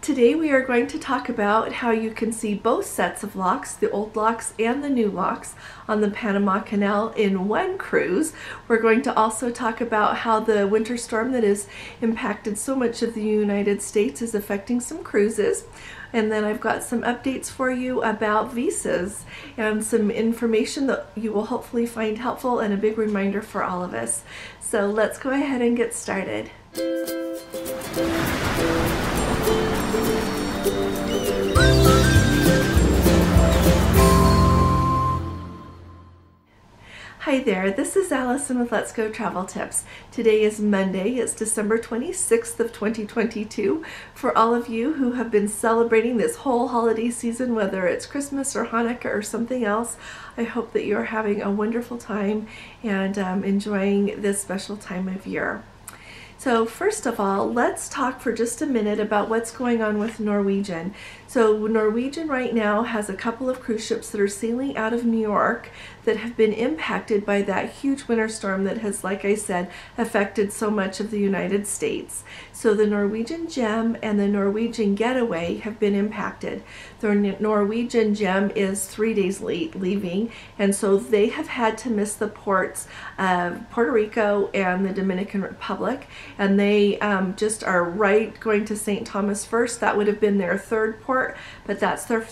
Today we are going to talk about how you can see both sets of locks, the old locks and the new locks, on the Panama Canal in one cruise. We're going to also talk about how the winter storm that has impacted so much of the United States is affecting some cruises. And then I've got some updates for you about visas and some information that you will hopefully find helpful and a big reminder for all of us. So let's go ahead and get started. Hi there, this is Allison with Let's Go Travel Tips. Today is Monday, it's December 26th of 2022. For all of you who have been celebrating this whole holiday season, whether it's Christmas or Hanukkah or something else, I hope that you're having a wonderful time and enjoying this special time of year. So first of all, let's talk for just a minute about what's going on with Norwegian. So Norwegian right now has a couple of cruise ships that are sailing out of New York that have been impacted by that huge winter storm that has, like I said, affected so much of the United States. So the Norwegian Gem and the Norwegian Getaway have been impacted. The Norwegian Gem is 3 days late leaving, and so they have had to miss the ports of Puerto Rico and the Dominican Republic, and they just are right going to St. Thomas first. That would have been their third port, but that's their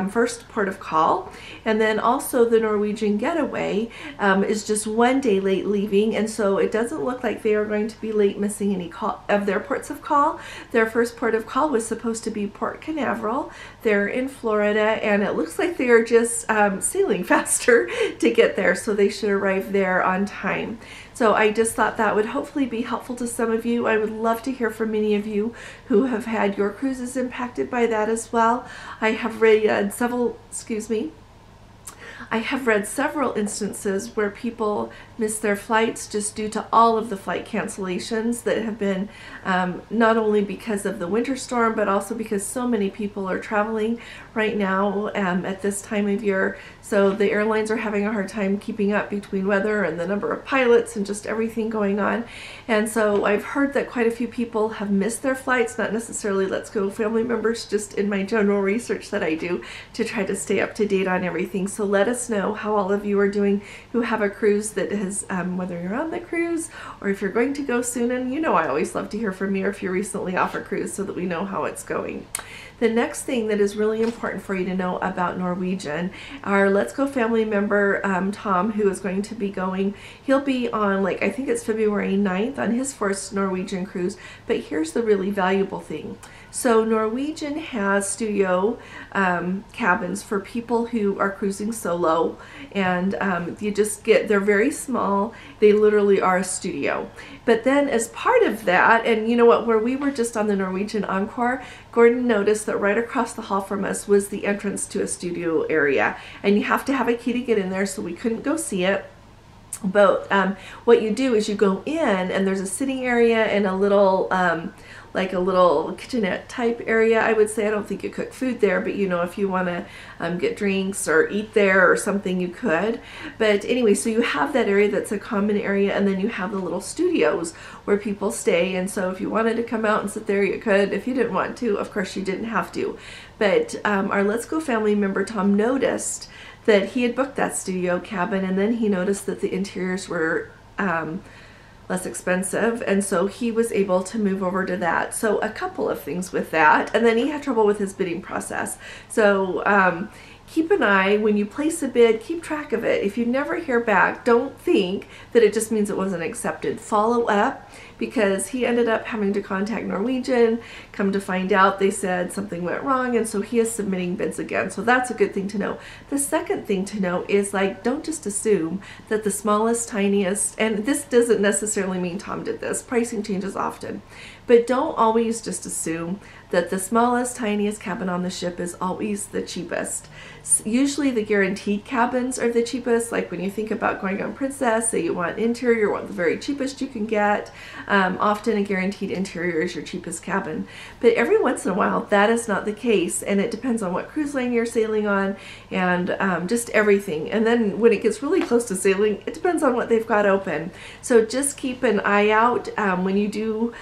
first port of call. And then also the Norwegian Getaway is just 1 day late leaving, and so it doesn't look like they are going to be late missing any call of their ports of call. Their first port of call was supposed to be Port Canaveral. They're in Florida, and it looks like they are just sailing faster to get there, so they should arrive there on time. So I just thought that would hopefully be helpful to some of you. I would love to hear from many of you who have had your cruises impacted by that as well. I have read several instances where people miss their flights just due to all of the flight cancellations that have been not only because of the winter storm, but also because so many people are traveling right now at this time of year. So the airlines are having a hard time keeping up between weather and the number of pilots and just everything going on. And so I've heard that quite a few people have missed their flights, not necessarily Let's Go family members, just in my general research that I do to try to stay up to date on everything. So let us know how all of you are doing who have a cruise that has, whether you're on the cruise or if you're going to go soon. And you know I always love to hear from you if you're recently off a cruise so that we know how it's going. The next thing that is really important for you to know about Norwegian, our Let's Go family member, Tom, who is going to be going, he'll be on, like, I think it's February 9th on his first Norwegian cruise. But here's the really valuable thing. So Norwegian has studio cabins for people who are cruising solo, and you just get, they're very small, they literally are a studio. But then as part of that, and you know what, where we were just on the Norwegian Encore, Gordon noticed that right across the hall from us was the entrance to a studio area, and you have to have a key to get in there, so we couldn't go see it. But what you do is you go in, and there's a sitting area and a little like a little kitchenette type area, I would say. I don't think you cook food there, but you know, if you want to get drinks or eat there or something, you could. But anyway, so you have that area that's a common area, and then you have the little studios where people stay. And so if you wanted to come out and sit there, you could. If you didn't want to, of course you didn't have to. But our Let's Go family member Tom noticed that he had booked that studio cabin, and then he noticed that the interiors were less expensive, and so he was able to move over to that. So a couple of things with that, and then he had trouble with his bidding process. So keep an eye when you place a bid, keep track of it. If you never hear back, don't think that it just means it wasn't accepted. Follow up, because he ended up having to contact Norwegian. Come to find out, they said something went wrong, and so he is submitting bids again. So that's a good thing to know. The second thing to know is, like, don't just assume that the smallest, tiniest, and this doesn't necessarily mean Tom did this, pricing changes often, but don't always just assume that the smallest, tiniest cabin on the ship is always the cheapest. Usually the guaranteed cabins are the cheapest. Like when you think about going on Princess, say you want interior, you want the very cheapest you can get. Often a guaranteed interior is your cheapest cabin. But every once in a while, that is not the case, and it depends on what cruise line you're sailing on and just everything. And then when it gets really close to sailing, it depends on what they've got open. So just keep an eye out when you do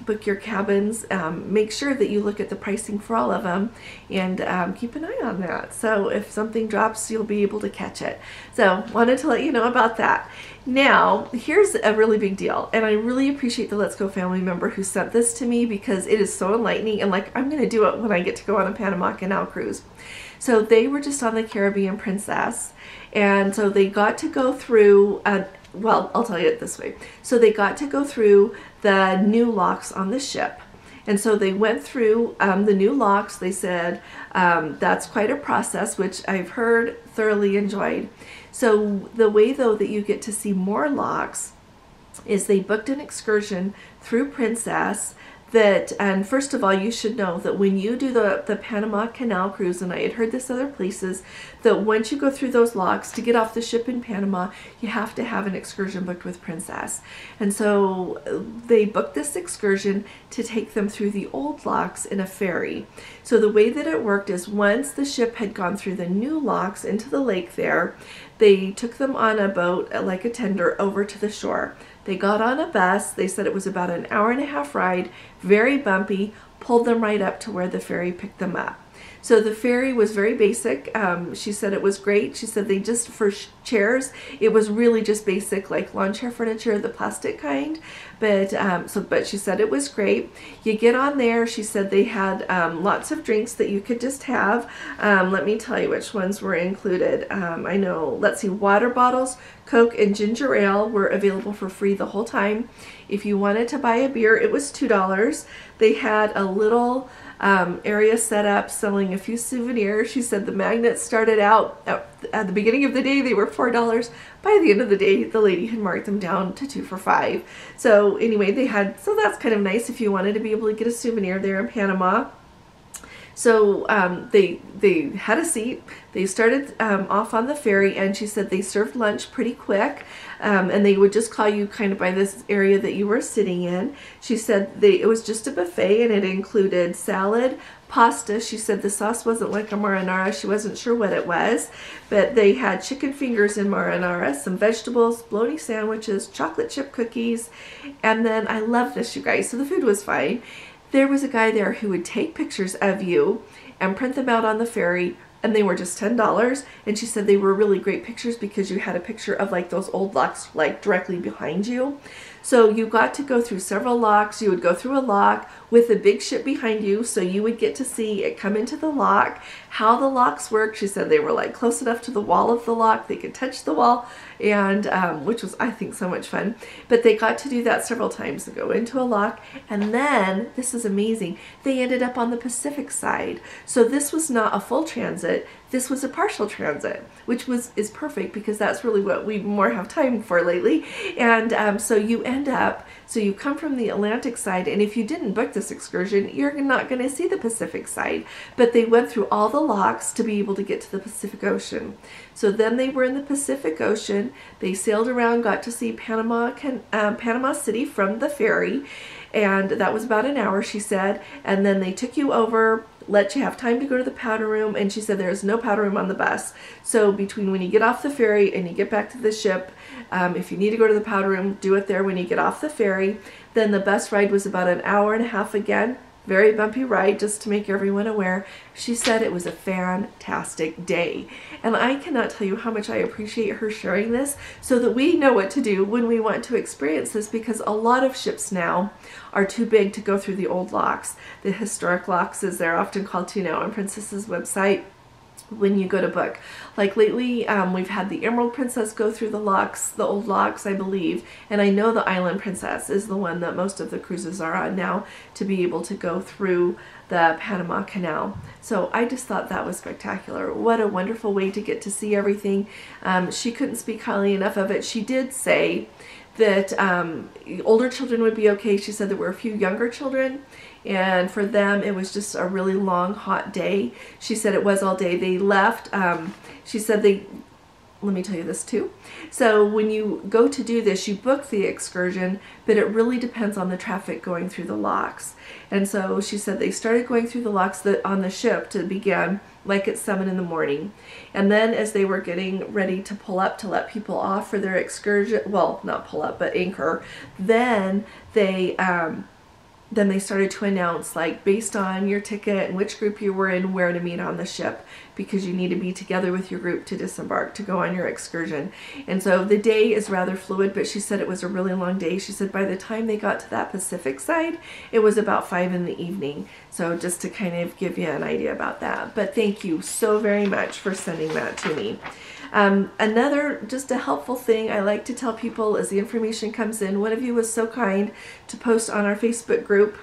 book your cabins, make sure that you look at the pricing for all of them, and keep an eye on that. So if something drops, you'll be able to catch it. So wanted to let you know about that. Now, here's a really big deal, and I really appreciate the Let's Go family member who sent this to me, because it is so enlightening, and like, I'm going to do it when I get to go on a Panama Canal cruise. So they were just on the Caribbean Princess, and so they got to go through, well, I'll tell you it this way. So they got to go through the new locks on the ship. And so they went through the new locks. They said that's quite a process, which I've heard, thoroughly enjoyed. So the way, though, that you get to see more locks is they booked an excursion through Princess that, and first of all, you should know that when you do the Panama Canal cruise, and I had heard this other places, that once you go through those locks to get off the ship in Panama, you have to have an excursion booked with Princess. And so they booked this excursion to take them through the old locks in a ferry. So the way that it worked is, once the ship had gone through the new locks into the lake there, they took them on a boat, like a tender, over to the shore. They got on a bus. They said it was about an hour-and-a-half ride, very bumpy, pulled them right up to where the ferry picked them up. So the ferry was very basic. She said it was great. She said they just, for chairs, it was really just basic, like lawn chair furniture, the plastic kind. But but she said it was great. You get on there. She said they had lots of drinks that you could just have. Let me tell you which ones were included. I know, let's see, water bottles, Coke, and ginger ale were available for free the whole time. If you wanted to buy a beer, it was $2. They had a little area set up selling a few souvenirs. She said the magnets started out at the beginning of the day, they were $4. By the end of the day, the lady had marked them down to 2 for $5. So anyway, they had, so that's kind of nice if you wanted to be able to get a souvenir there in Panama. So they had a seat. They started off on the ferry, and she said they served lunch pretty quick, and they would just call you kind of by this area that you were sitting in. She said it was just a buffet, and it included salad, pasta. She said the sauce wasn't like a marinara. She wasn't sure what it was, but they had chicken fingers in marinara, some vegetables, bologna sandwiches, chocolate chip cookies, and then, I love this, you guys, so the food was fine. There was a guy there who would take pictures of you and print them out on the ferry, and they were just $10. And she said they were really great pictures because you had a picture of like those old locks like directly behind you. So you got to go through several locks. You would go through a lock with a big ship behind you, so you would get to see it come into the lock, how the locks work. She said they were like close enough to the wall of the lock, they could touch the wall, and which was, I think, so much fun. But they got to do that several times, to go into a lock, and then, this is amazing, they ended up on the Pacific side. So this was not a full transit, this was a partial transit, which is perfect because that's really what we more have time for lately. And so you end up, so you come from the Atlantic side, and if you didn't book this excursion, you're not going to see the Pacific side. But they went through all the locks to be able to get to the Pacific Ocean. So then they were in the Pacific Ocean. They sailed around, got to see Panama City from the ferry, and that was about an hour, she said. And then they took you over, let you have time to go to the powder room, and she said there's no powder room on the bus. So between when you get off the ferry and you get back to the ship, if you need to go to the powder room, do it there when you get off the ferry. Then the bus ride was about an hour and a half again. Very bumpy ride, just to make everyone aware. She said it was a fantastic day. And I cannot tell you how much I appreciate her sharing this, so that we know what to do when we want to experience this, because a lot of ships now are too big to go through the old locks. The historic locks, as they're often called to now on Princess's website, when you go to book. Like lately, we've had the Emerald Princess go through the locks, the old locks, I believe, and I know the Island Princess is the one that most of the cruises are on now, to be able to go through the Panama Canal. So I just thought that was spectacular. What a wonderful way to get to see everything. She couldn't speak highly enough of it. She did say that older children would be okay. She said there were a few younger children, and for them it was just a really long, hot day. She said it was all day. They left, she said let me tell you this too. So when you go to do this, you book the excursion, but it really depends on the traffic going through the locks. And so she said they started going through the locks on the ship to begin like at 7 in the morning. And then as they were getting ready to pull up to let people off for their excursion, well, not pull up, but anchor, then they then they started to announce, like, based on your ticket and which group you were in, where to meet on the ship, because you need to be together with your group to disembark, to go on your excursion. And so the day is rather fluid, but she said it was a really long day. She said by the time they got to that Pacific side, it was about 5 in the evening. So just to kind of give you an idea about that. But thank you so very much for sending that to me. Another just a helpful thing I like to tell people as the information comes in, one of you was so kind to post on our Facebook group,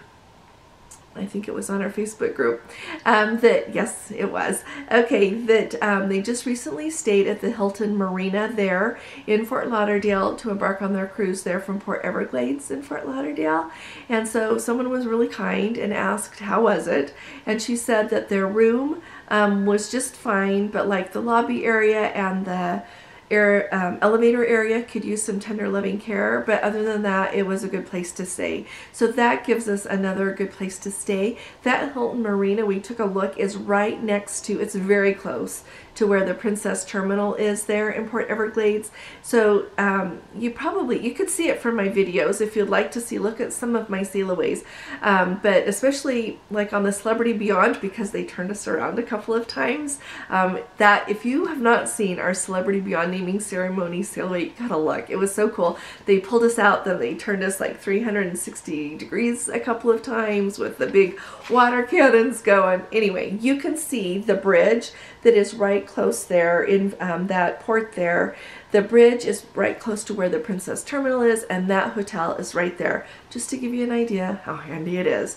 I think it was on our Facebook group, that, yes, it was, okay, that they just recently stayed at the Hilton Marina there in Fort Lauderdale to embark on their cruise there from Port Everglades in Fort Lauderdale. And so someone was really kind and asked, how was it? And she said that their room was just fine, but like the lobby area and the elevator area could use some tender loving care, but other than that, it was a good place to stay. So that gives us another good place to stay. That Hilton Marina, we took a look, is right next to, it's very close to where the Princess Terminal is there in Port Everglades. So you could see it from my videos if you'd like to see, look at some of my sail-aways. But especially like on the Celebrity Beyond, because they turned us around a couple of times, that if you have not seen our Celebrity Beyond naming ceremony sail-away, you gotta look. It was so cool. They pulled us out, then they turned us like 360 degrees a couple of times with the big water cannons going. Anyway, you can see the bridge that is right close there in that port there. The bridge is right close to where the Princess Terminal is, and that hotel is right there, just to give you an idea how handy it is.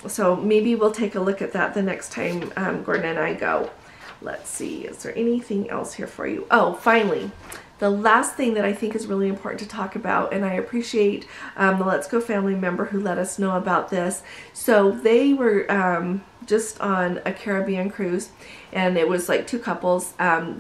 So maybe we'll take a look at that the next time Gordon and I go. Let's see, is there anything else here for you? Oh, finally, the last thing that I think is really important to talk about, and I appreciate the Let's Go family member who let us know about this. So they were just on a Caribbean cruise, and it was like two couples,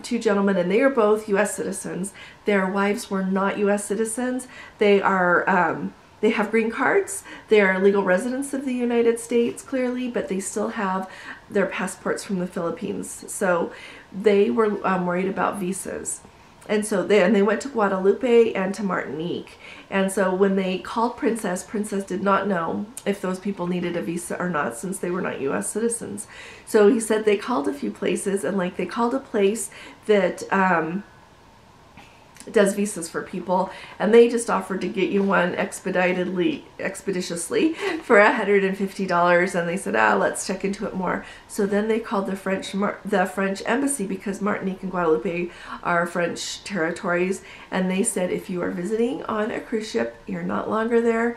two gentlemen, and they are both U.S. citizens. Their wives were not U.S. citizens. They are they have green cards. They're legal residents of the United States, clearly, but they still have their passports from the Philippines. So they were worried about visas. And so they went to Guadalupe and to Martinique. And so when they called Princess did not know if those people needed a visa or not, since they were not U.S. citizens. So he said they called a few places, and like they called a place that does visas for people, and they just offered to get you one expeditiously for $150, and they said, let's check into it more. So then they called the French embassy, because Martinique and Guadeloupe are French territories, and they said if you are visiting on a cruise ship, you're not longer than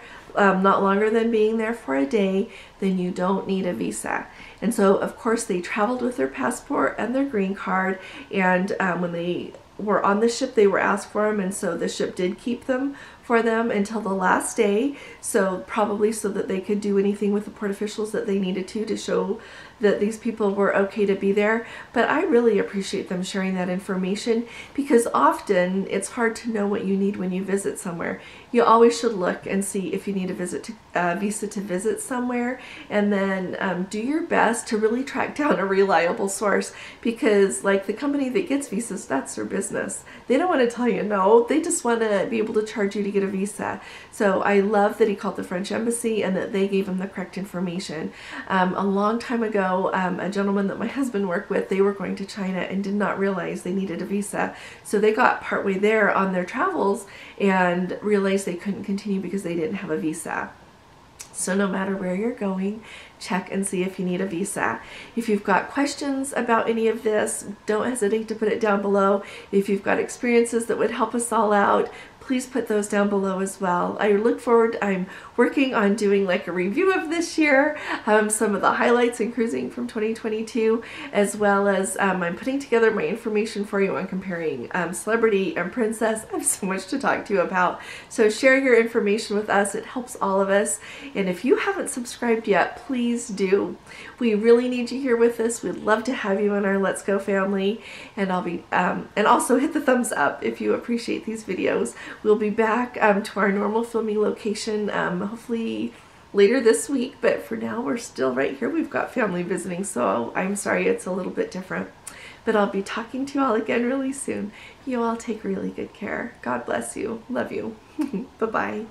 being there for a day, then you don't need a visa. And so of course they traveled with their passport and their green card, and when they were on the ship, they were asked for them, and so the ship did keep them for them until the last day, so probably so that they could do anything with the port officials that they needed to show that these people were okay to be there. But I really appreciate them sharing that information, because often it's hard to know what you need when you visit somewhere. You always should look and see if you need a visa to visit somewhere, and then do your best to really track down a reliable source, because like the company that gets visas, that's their business. They don't want to tell you no, they just want to be able to charge you to get a visa. So I love that he called the French embassy and that they gave him the correct information. A long time ago, a gentleman that my husband worked with, they were going to China and did not realize they needed a visa. So they got partway there on their travels and realized they couldn't continue because they didn't have a visa. So no matter where you're going, check and see if you need a visa. If you've got questions about any of this, don't hesitate to put it down below. If you've got experiences that would help us all out, please put those down below as well. I look forward, I'm working on doing like a review of this year, some of the highlights in cruising from 2022, as well as I'm putting together my information for you on comparing Celebrity and Princess. I have so much to talk to you about. So share your information with us, it helps all of us. And if you haven't subscribed yet, please do. We really need you here with us. We'd love to have you in our Let's Go family. And I'll be, and also hit the thumbs up if you appreciate these videos. We'll be back to our normal filming location hopefully later this week, but for now we're still right here. We've got family visiting, so I'm sorry it's a little bit different. But I'll be talking to you all again really soon. You all take really good care. God bless you. Love you. Bye-bye.